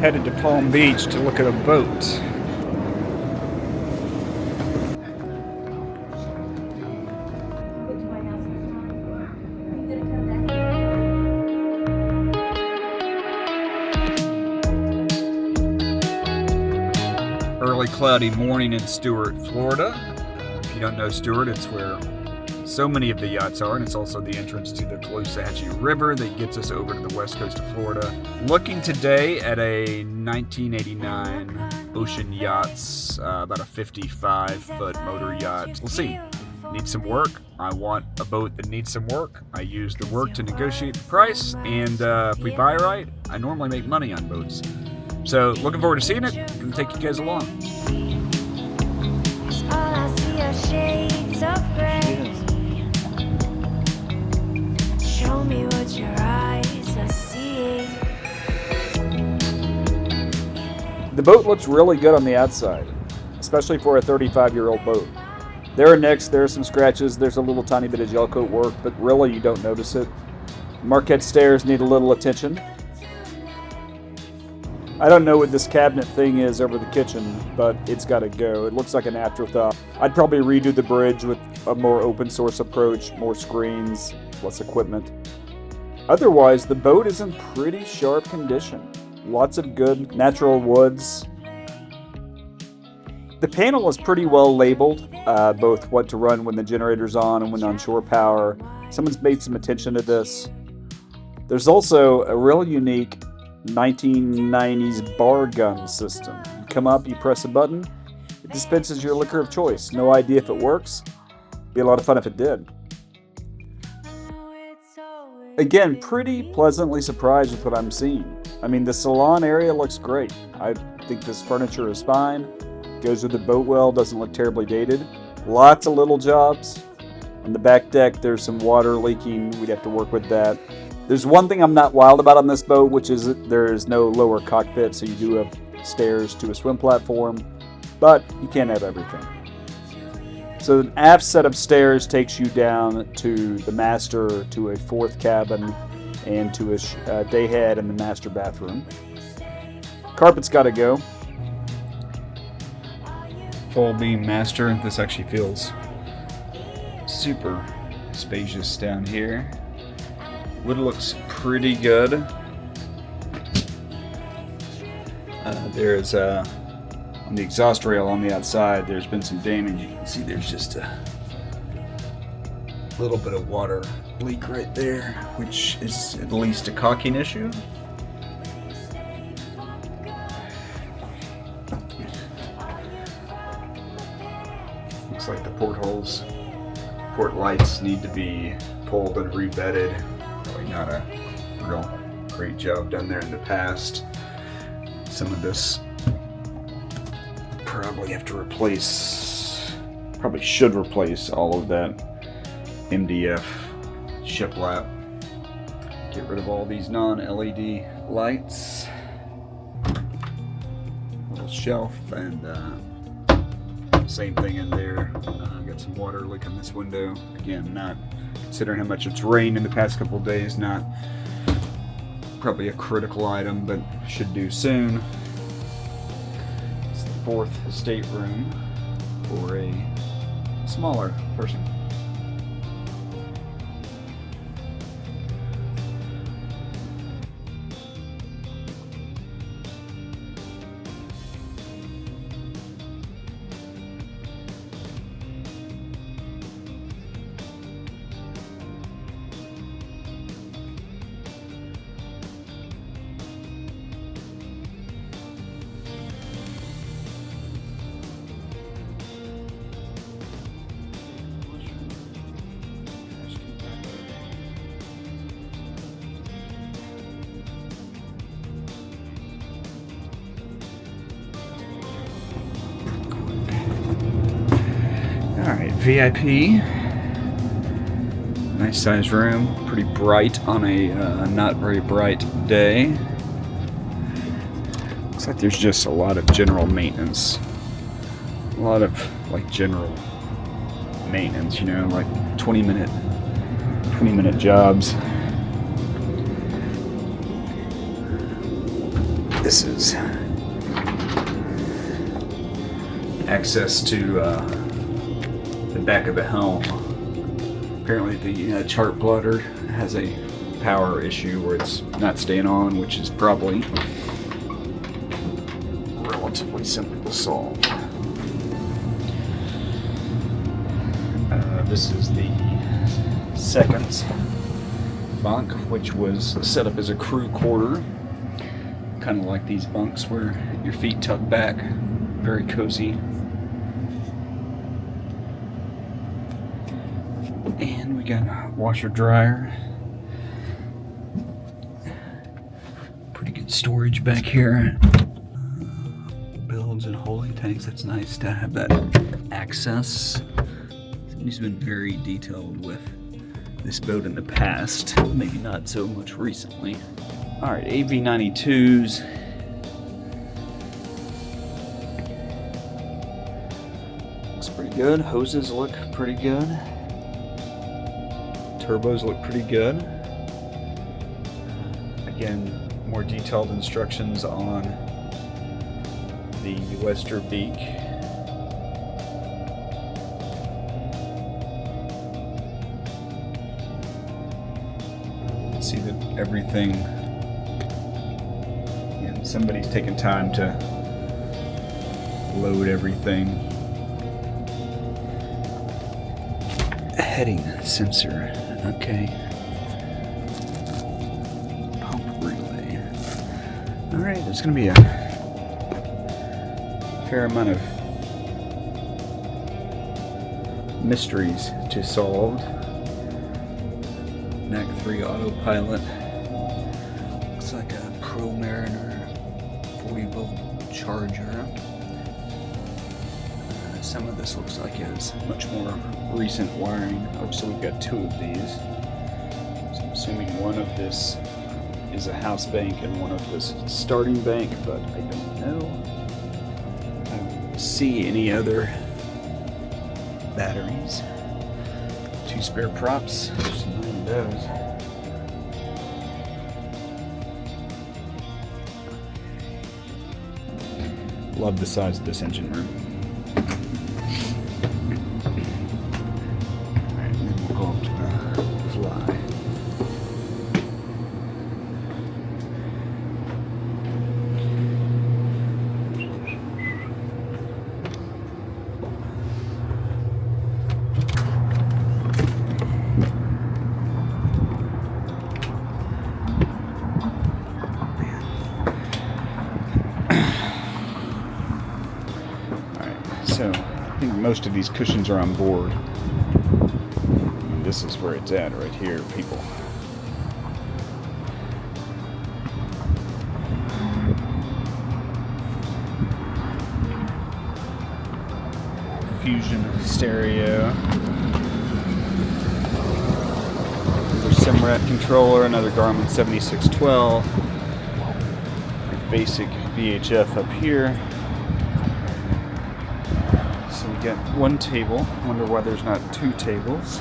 Headed to Palm Beach to look at a boat. Early cloudy morning in Stuart, Florida. If you don't know Stuart, it's where so many of the yachts are, and it's also the entrance to the Caloosahatchee River that gets us over to the west coast of Florida. Looking today at a 1989 Ocean Yachts, about a 55-foot motor yacht. We'll see. Need some work. I want a boat that needs some work. I use the work to negotiate the price, and if we buy right, I normally make money on boats. So, looking forward to seeing it. I'm going to take you guys along. All I see are shades of gray. Show me what your eyes are seeing. The boat looks really good on the outside, especially for a 35-year-old boat. There are nicks, there are some scratches, there's a little tiny bit of gel coat work, but really you don't notice it. Marquette stairs need a little attention. I don't know what this cabinet thing is over the kitchen, but it's got to go. It looks like an afterthought. I'd probably redo the bridge with a more open source approach, more screens, less equipment. Otherwise, the boat is in pretty sharp condition. Lots of good natural woods. The panel is pretty well labeled, both what to run when the generator's on and when on shore power. Someone's made some attention to this. There's also a real unique 1990s bar gun system. You come up, you press a button, it dispenses your liquor of choice. No idea if it works. Be a lot of fun if it did. Again, pretty pleasantly surprised with what I'm seeing. I mean, the salon area looks great. I think this furniture is fine. Goes with the boat well, doesn't look terribly dated. Lots of little jobs. On the back deck, there's some water leaking. We'd have to work with that. There's one thing I'm not wild about on this boat, which is that there is no lower cockpit, so you do have stairs to a swim platform, but you can't have everything. So an aft set of stairs takes you down to the master, to a fourth cabin, and to a day head in the master bathroom. Carpet's got to go. Full beam master. This actually feels super spacious down here. Wood looks pretty good. There's on the exhaust rail on the outside, there's been some damage. You can see there's just a little bit of water leak right there, which is at least a caulking issue. Looks like the portholes, port lights need to be pulled and rebedded. Probably not a real great job done there in the past. Some of this probably have to replace, probably should replace all of that MDF shiplap. Get rid of all these non-LED lights. Little shelf and same thing in there. Got some water leaking this window. Again, not considering how much it's rained in the past couple of days, not probably a critical item, but should do soon. It's the fourth stateroom for a smaller person. Alright, VIP. Nice sized room. Pretty bright on a not very bright day. Looks like there's just a lot of general maintenance. A lot of like general maintenance, you know, like 20-minute jobs. This is access to the back of the helm. Apparently the chart plotter has a power issue where it's not staying on, which is probably relatively simple to solve. This is the second bunk, which was set up as a crew quarter. Kind of like these bunks where your feet tuck back. Very cozy. And we got a washer dryer. Pretty good storage back here. Builds and holding tanks. That's nice to have that access. Somebody's been very detailed with this boat in the past, maybe not so much recently. Alright, AV92s. Looks pretty good. Hoses look pretty good. Turbos look pretty good. Again, more detailed instructions on the Wester beak. See that everything, somebody's taken time to load everything. Heading sensor, okay. Pump relay. Alright, there's going to be a fair amount of mysteries to solve. NAC 3 autopilot. Looks like a Pro Mariner 40-volt charger. Some of this looks like it's much more recent wiring. Oh, so we've got two of these. So I'm assuming one of this is a house bank and one of this is a starting bank, but I don't know. I don't see any other batteries. Two spare props. Just nine of those. Love the size of this engine room. Alright, and then we'll go up to the Fly. So, I think most of these cushions are on board. This is where it's at right here, people. Fusion stereo. Another Simrad controller, another Garmin 7612. Basic VHF up here. So we got one table. Wonder why there's not two tables.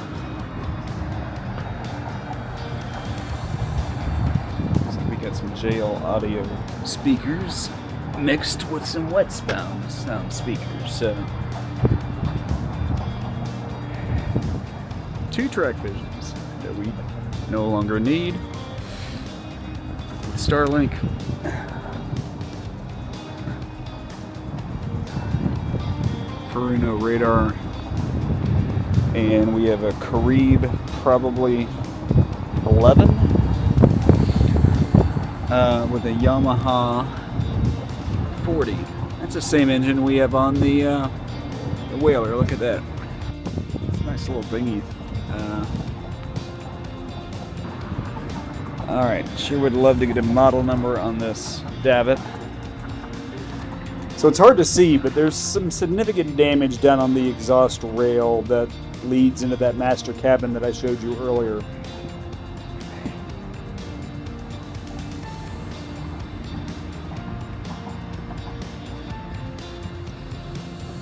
So we got some JL audio speakers mixed with some wet sound speakers. So two track visions that we no longer need with Starlink. Bruno radar, and we have a Carib, probably 11, with a Yamaha 40. That's the same engine we have on the Whaler. Look at that. It's a nice little dinghy. All right, sure would love to get a model number on this Davit. So it's hard to see, but there's some significant damage done on the exhaust rail that leads into that master cabin that I showed you earlier.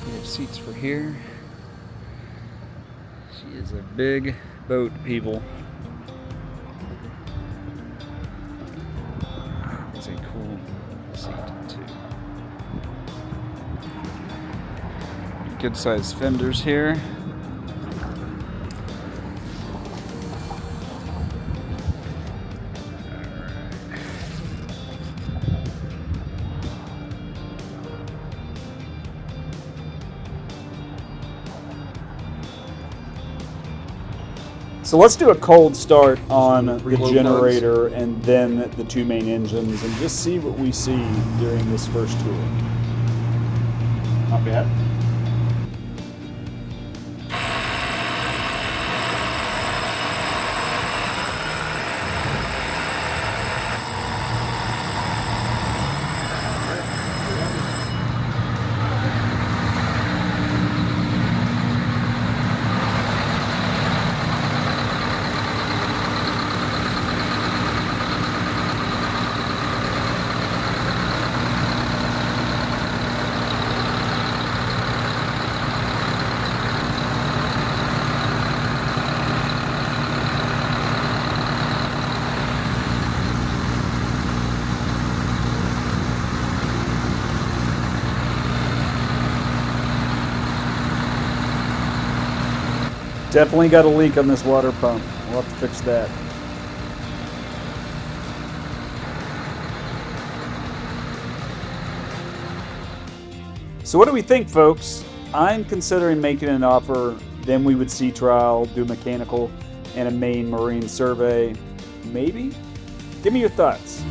We have seats for here. She is a big boat, people. It's a cool seat. good sized fenders here. So let's do a cold start on the Reload generator and then the two main engines and just see what we see during this first tour. Not bad. Definitely got a leak on this water pump. We'll have to fix that. So what do we think, folks? I'm considering making an offer. Then we would see trial, do mechanical, and a main marine survey. Maybe? Give me your thoughts.